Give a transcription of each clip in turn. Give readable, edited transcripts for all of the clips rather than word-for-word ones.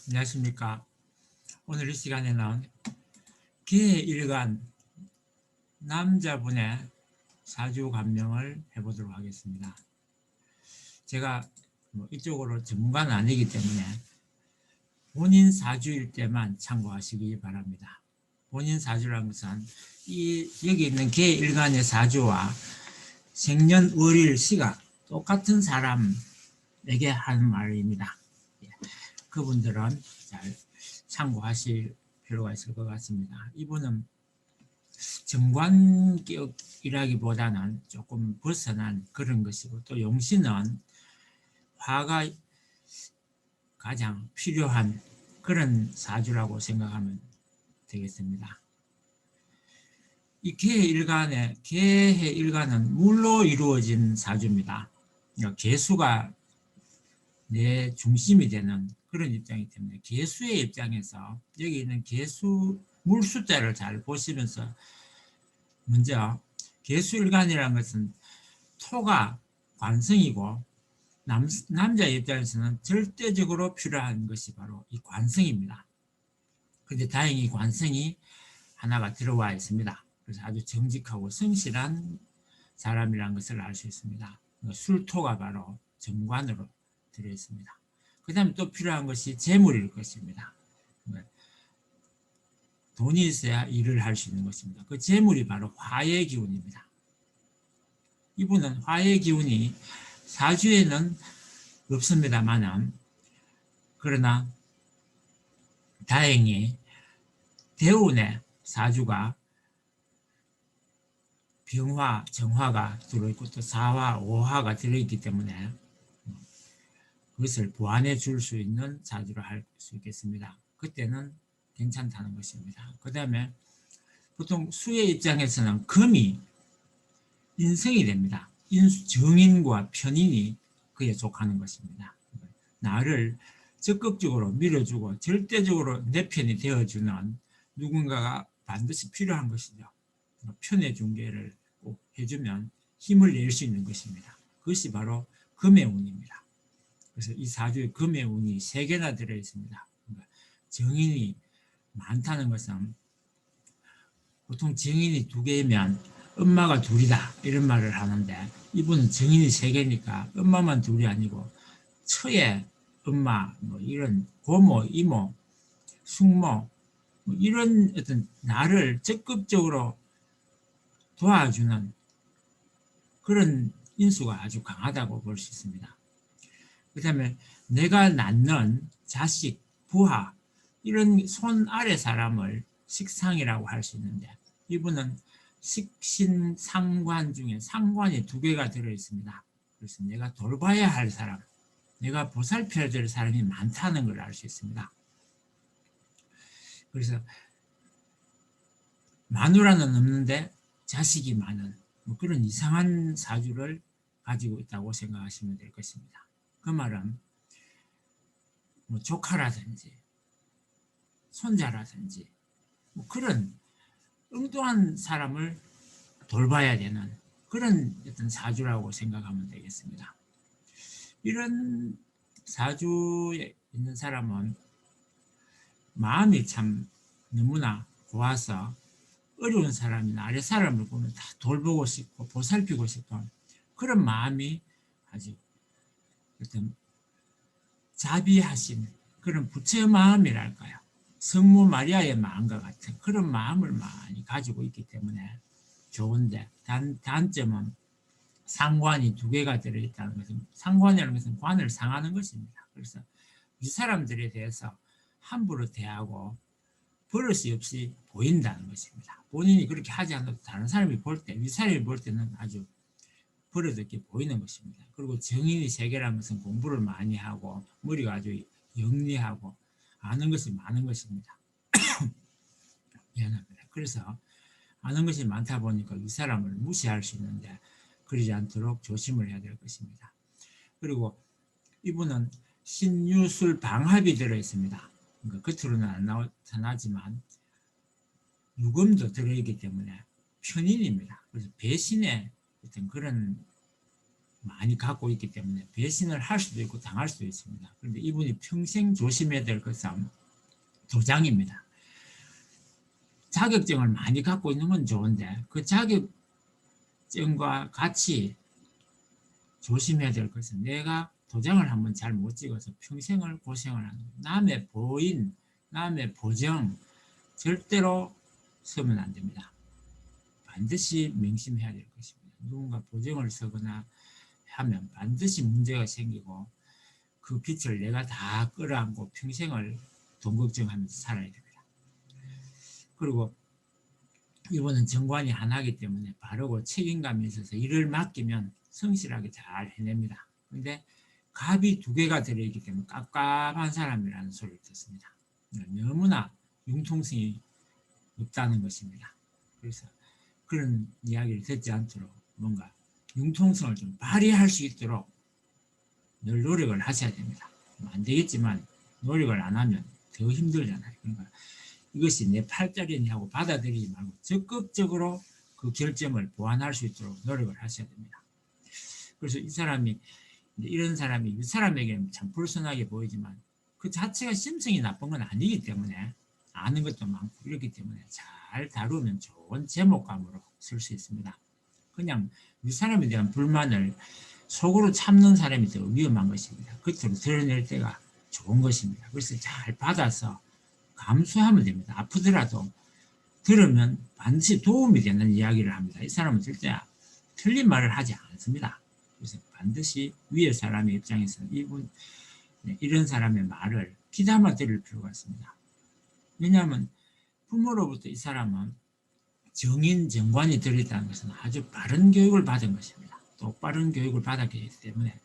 안녕하십니까. 오늘 이 시간에는 개일간 남자분의 사주 감명을 해보도록 하겠습니다. 제가 이쪽으로 전문가는 아니기 때문에 본인 사주일 때만 참고하시기 바랍니다. 본인 사주라는 것은 여기 있는 개일간의 사주와 생년월일 시가 똑같은 사람에게 하는 말입니다. 그분들은 잘 참고하실 필요가 있을 것 같습니다. 이분은 정관격이라기보다는 조금 벗어난 그런 것이고, 또 용신은 화가 가장 필요한 그런 사주라고 생각하면 되겠습니다. 이 개해 일간은 물로 이루어진 사주입니다. 그러니까 개수가 내 중심이 되는 그런 입장이기 때문에 개수의 입장에서 여기 있는 개수 물 숫자를 잘 보시면서, 먼저 개수일간이라는 것은 토가 관성이고 남자의 입장에서는 절대적으로 필요한 것이 바로 이 관성입니다. 그런데 다행히 관성이 하나가 들어와 있습니다. 그래서 아주 정직하고 성실한 사람이라는 것을 알 수 있습니다. 술토가 바로 정관으로 들어 있습니다. 그 다음에 또 필요한 것이 재물일 것입니다. 돈이 있어야 일을 할 수 있는 것입니다. 그 재물이 바로 화의 기운입니다. 이분은 화의 기운이 사주에는 없습니다만은, 그러나 다행히 대운의 사주가 병화, 정화가 들어있고 또 사화, 오화가 들어있기 때문에 그것을 보완해 줄 수 있는 사주로 할 수 있겠습니다. 그때는 괜찮다는 것입니다. 그 다음에 보통 수의 입장에서는 금이 인성이 됩니다. 정인과 편인이 그에 속하는 것입니다. 나를 적극적으로 밀어주고 절대적으로 내 편이 되어주는 누군가가 반드시 필요한 것이죠. 편의 중개를 꼭 해주면 힘을 낼 수 있는 것입니다. 그것이 바로 금의 운입니다. 그래서 이 사주에 금의 운이 3개나 들어있습니다. 정인이 많다는 것은, 보통 정인이 2개면 엄마가 둘이다 이런 말을 하는데, 이분은 정인이 3개니까 엄마만 둘이 아니고 처의 엄마, 이런 고모, 이모, 숙모, 이런 어떤 나를 적극적으로 도와주는 그런 인수가 아주 강하다고 볼 수 있습니다. 그 다음에 내가 낳는 자식, 부하, 이런 손 아래 사람을 식상이라고 할 수 있는데, 이분은 식신 상관 중에 상관이 2개가 들어있습니다. 그래서 내가 돌봐야 할 사람, 내가 보살펴야 될 사람이 많다는 걸 알 수 있습니다. 그래서 마누라는 없는데 자식이 많은 그런 이상한 사주를 가지고 있다고 생각하시면 될 것입니다. 그 말은 조카라든지 손자라든지 그런 엉뚱한 사람을 돌봐야 되는 그런 어떤 사주라고 생각하면 되겠습니다. 이런 사주에 있는 사람은 마음이 참 너무나 고와서 어려운 사람이나 아래 사람을 보면 다 돌보고 싶고 보살피고 싶은 그런 마음이 아주 어떤 자비하신 그런 부처의 마음이랄까요. 성모 마리아의 마음과 같은 그런 마음을 많이 가지고 있기 때문에 좋은데, 단점은 상관이 2개가 들어있다는 것은, 상관이라는 것은 관을 상하는 것입니다. 그래서 이 사람들에 대해서 함부로 대하고 버릇이 없이 보인다는 것입니다. 본인이 그렇게 하지 않아도 다른 사람이 볼 때, 윗사람이 볼 때는 아주 버릇없게 보이는 것입니다. 그리고 정인이 3개라는 것은 공부를 많이 하고 머리가 아주 영리하고 아는 것이 많은 것입니다. 미안합니다. 그래서 아는 것이 많다 보니까 이 사람을 무시할 수 있는데, 그러지 않도록 조심을 해야 될 것입니다. 그리고 이분은 신유술 방합이 들어있습니다. 그러니까 겉으로는 안 나타나지만 유금도 들어있기 때문에 편인입니다. 그래서 배신의 어떤 그런 많이 갖고 있기 때문에 배신을 할 수도 있고 당할 수도 있습니다. 그런데 이분이 평생 조심해야 될 것은 도장입니다. 자격증을 많이 갖고 있는 건 좋은데 그 자격증과 같이 조심해야 될 것은 내가 도장을 한번 잘 못 찍어서 평생을 고생을 하는 거예요. 남의 보인, 남의 보정 절대로 서면 안 됩니다. 반드시 명심해야 될 것입니다. 누군가 보정을 서거나 하면 반드시 문제가 생기고 그 빛을 내가 다 끌어안고 평생을 돈 걱정하면서 살아야 됩니다. 그리고 이번은 정관이 하나이기 때문에 바르고 책임감이 있어서 일을 맡기면 성실하게 잘 해냅니다. 그런데 갑이 두 개가 들어있기 때문에 깝깝한 사람이라는 소리를 듣습니다. 너무나 융통성이 없다는 것입니다. 그래서 그런 이야기를 듣지 않도록 뭔가 융통성을 좀 발휘할 수 있도록 늘 노력을 하셔야 됩니다. 안 되겠지만 노력을 안 하면 더 힘들잖아요. 그러니까 이것이 내 팔자리니 하고 받아들이지 말고 적극적으로 그 결점을 보완할 수 있도록 노력을 하셔야 됩니다. 그래서 이 사람이 이런 사람이 이 사람에게는 참 불순하게 보이지만 그 자체가 심성이 나쁜 건 아니기 때문에 아는 것도 많고 이렇기 때문에 잘 다루면 좋은 제목감으로 쓸 수 있습니다. 그냥 이 사람에 대한 불만을 속으로 참는 사람이 더 위험한 것입니다. 겉으로 드러낼 때가 좋은 것입니다. 그래서 잘 받아서 감수하면 됩니다. 아프더라도 들으면 반드시 도움이 되는 이야기를 합니다. 이 사람은 절대 틀린 말을 하지 않습니다. 그래서 반드시 위의 사람의 입장에서는 이런 사람의 말을 귀담아 들을 필요가 있습니다. 왜냐하면 부모로부터 이 사람은 정인, 정관이 들어있다는 것은 아주 바른 교육을 받은 것입니다. 똑바른 교육을 받았기 때문에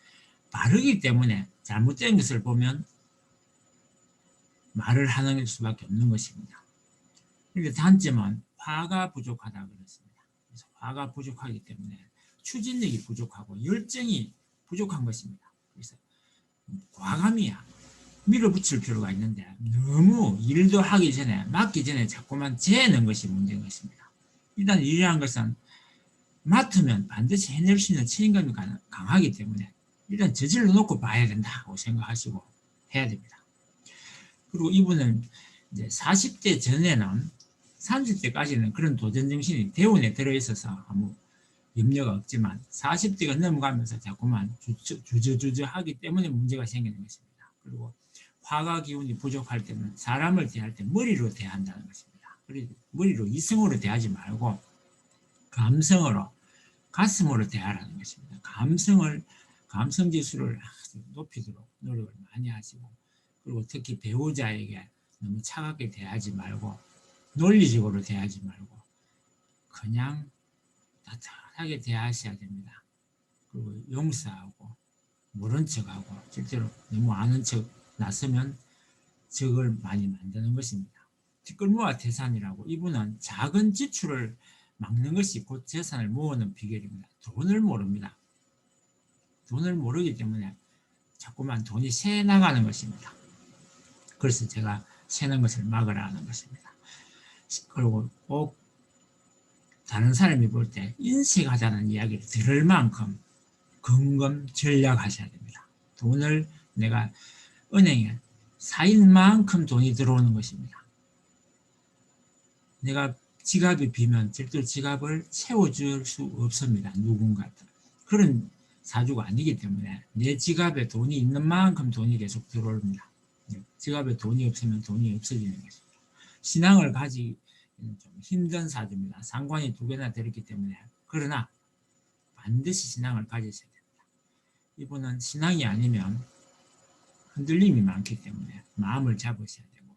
바르기 때문에 잘못된 것을 보면 말을 하는 수밖에 없는 것입니다. 그런데 단점은 화가 부족하다 그랬습니다. 그래서 화가 부족하기 때문에 추진력이 부족하고 열정이 부족한 것입니다. 그래서 과감이야. 밀어붙일 필요가 있는데 너무 일도 하기 전에 맡기 전에 자꾸만 재는 것이 문제인 것입니다. 일단 일이라는 것은 맡으면 반드시 해낼 수 있는 책임감이 강하기 때문에 일단 저질러 놓고 봐야 된다고 생각하시고 해야 됩니다. 그리고 이분은 이제 40대 전에는 30대까지는 그런 도전정신이 대운에 들어있어서 아무 염려가 없지만 40대가 넘어가면서 자꾸만 주저주저 하기 때문에 문제가 생기는 것입니다. 그리고 화가 기운이 부족할 때는 사람을 대할 때 머리로 대한다는 것입니다. 그리고 머리로 이성으로 대하지 말고 감성으로 가슴으로 대하라는 것입니다. 감성 지수를 높이도록 노력을 많이 하시고 그리고 특히 배우자에게 너무 차갑게 대하지 말고 논리적으로 대하지 말고 그냥 따뜻하게 대하셔야 됩니다. 그리고 용서하고 모른 척하고 실제로 너무 아는 척 나서면 적을 많이 만드는 것입니다. 뒷걸모와 태산이라고 이분은 작은 지출을 막는 것이 곧 재산을 모으는 비결입니다. 돈을 모릅니다. 돈을 모르기 때문에 자꾸만 돈이 새 나가는 것입니다. 그래서 제가 새는 것을 막으라 하는 것입니다. 그리고 꼭 다른 사람이 볼 때 인식하자는 이야기를 들을 만큼 근검 전략하셔야 됩니다. 돈을 내가 은행에 쌓인 만큼 돈이 들어오는 것입니다. 내가 지갑이 비면 절대로 지갑을 채워줄 수 없습니다. 누군가 그런 사주가 아니기 때문에 내 지갑에 돈이 있는 만큼 돈이 계속 들어옵니다. 지갑에 돈이 없으면 돈이 없어지는 것입니다. 신앙을 가지기는 좀 힘든 사주입니다. 상관이 두 개나 들었기 때문에 그러나 반드시 신앙을 가지셔야 됩니다. 이분은 신앙이 아니면 흔들림이 많기 때문에 마음을 잡으셔야 되고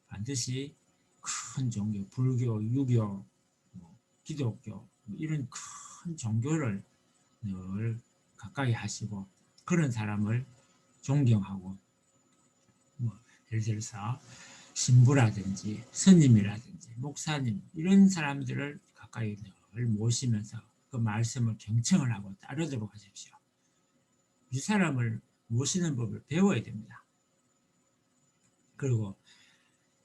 반드시 큰 종교, 불교, 유교, 기독교 이런 큰 종교를 늘 가까이 하시고 그런 사람을 존경하고 예를 들어서 신부라든지 스님이라든지 목사님 이런 사람들을 가까이 늘 모시면서 그 말씀을 경청을 하고 따르도록 하십시오. 이 사람을 모시는 법을 배워야 됩니다. 그리고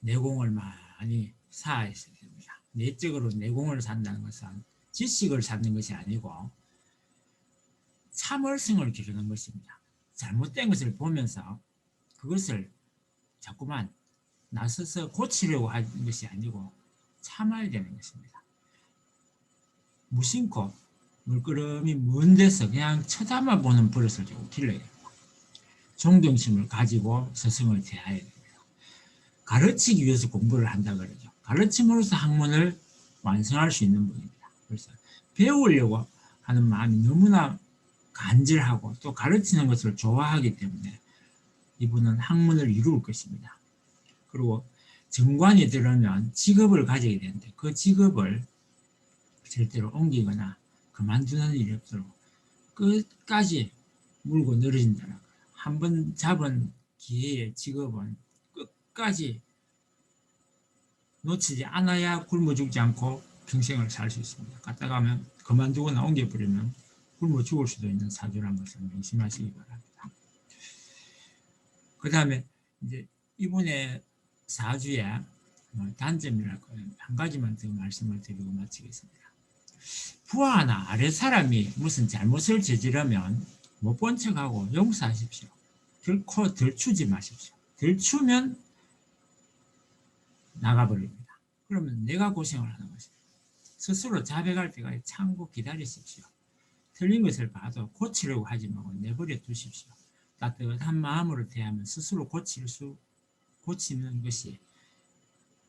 내공을 많이 쌓아야 됩니다. 내적으로 내공을 산다는 것은 지식을 쌓는 것이 아니고 참을성을 기르는 것입니다. 잘못된 것을 보면서 그것을 자꾸만 나서서 고치려고 하는 것이 아니고 참아야 되는 것입니다. 무심코 물끄러미 먼 데서 그냥 쳐다만 보는 버릇을 좀 길러야 됩니다. 존경심을 가지고 스승을 대해야 됩니다. 가르치기 위해서 공부를 한다 그러죠. 가르침으로써 학문을 완성할 수 있는 분입니다. 그래서 배우려고 하는 마음이 너무나 간절하고 또 가르치는 것을 좋아하기 때문에 이분은 학문을 이룰 것입니다. 그리고 정관이 들으면 직업을 가지게 되는데 그 직업을 절대로 옮기거나 그만두는 일이 없도록 끝까지 물고 늘어진다는 거예요. 한번 잡은 기회의 직업은 끝까지 놓치지 않아야 굶어 죽지 않고 평생을 살 수 있습니다. 갔다 가면 그만두거나 옮겨버리면 굶어 죽을 수도 있는 사주라는 것을 명심하시기 바랍니다. 그 다음에 이제 이분의 사주의 단점이랄 거는 한 가지만 더 말씀을 드리고 마치겠습니다. 부하나 아래 사람이 무슨 잘못을 저지르면 못 본 척하고 용서하십시오. 결코 덜추지 마십시오. 덜추면 나가버립니다. 그러면 내가 고생을 하는 것입니다. 스스로 자백할 때까지 참고 기다리십시오. 틀린 것을 봐도 고치려고 하지 말고 내버려 두십시오. 따뜻한 마음으로 대하면 스스로 고치는 것이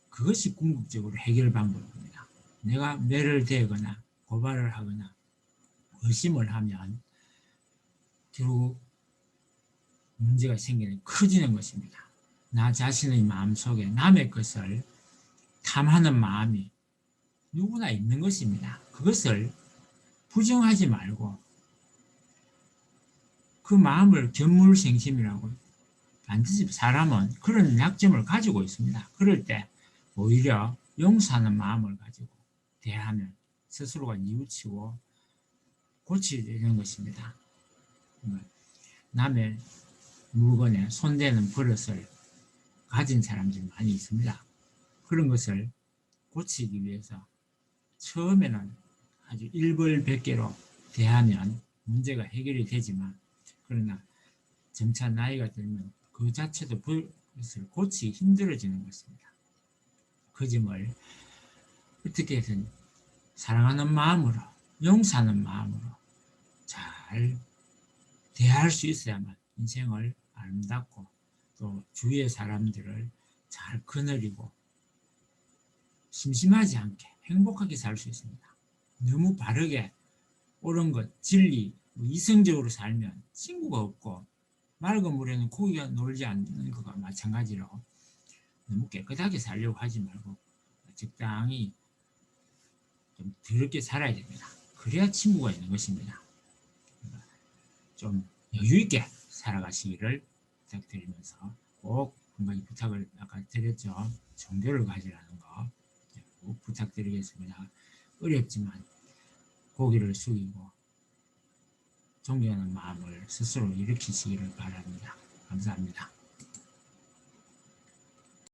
그것이 궁극적으로 해결 방법입니다. 내가 매를 대거나 고발을 하거나 의심을 하면 결국 문제가 생기는 커지는 것입니다. 나 자신의 마음속에 남의 것을 탐하는 마음이 누구나 있는 것입니다. 그것을 부정하지 말고 그 마음을 견물생심이라고 반드시 사람은 그런 약점을 가지고 있습니다. 그럴 때 오히려 용서하는 마음을 가지고 대하면 스스로가 뉘우치고 고치는 것입니다. 남의 물건에 손대는 버릇을 가진 사람들이 많이 있습니다. 그런 것을 고치기 위해서 처음에는 아주 일벌백계로 대하면 문제가 해결이 되지만 그러나 점차 나이가 들면 그 자체도 그것을 고치기 힘들어지는 것입니다. 그 점을 어떻게 해서든 사랑하는 마음으로 용서하는 마음으로 잘 대할 수 있어야만 인생을 아름답고 또 주위의 사람들을 잘 거느리고 심심하지 않게 행복하게 살 수 있습니다. 너무 바르게 옳은 것, 진리, 이성적으로 살면 친구가 없고 맑은 물에는 고기가 놀지 않는 것과 마찬가지로 너무 깨끗하게 살려고 하지 말고 적당히 좀 더럽게 살아야 됩니다. 그래야 친구가 있는 것입니다. 좀 여유있게 살아가시기를 부탁드리면서 꼭 한 가지 부탁을 아까 드렸죠. 종교를 가지라는 거 꼭 부탁드리겠습니다. 어렵지만 고개를 숙이고 존경하는 마음을 스스로 일으키시기를 바랍니다. 감사합니다.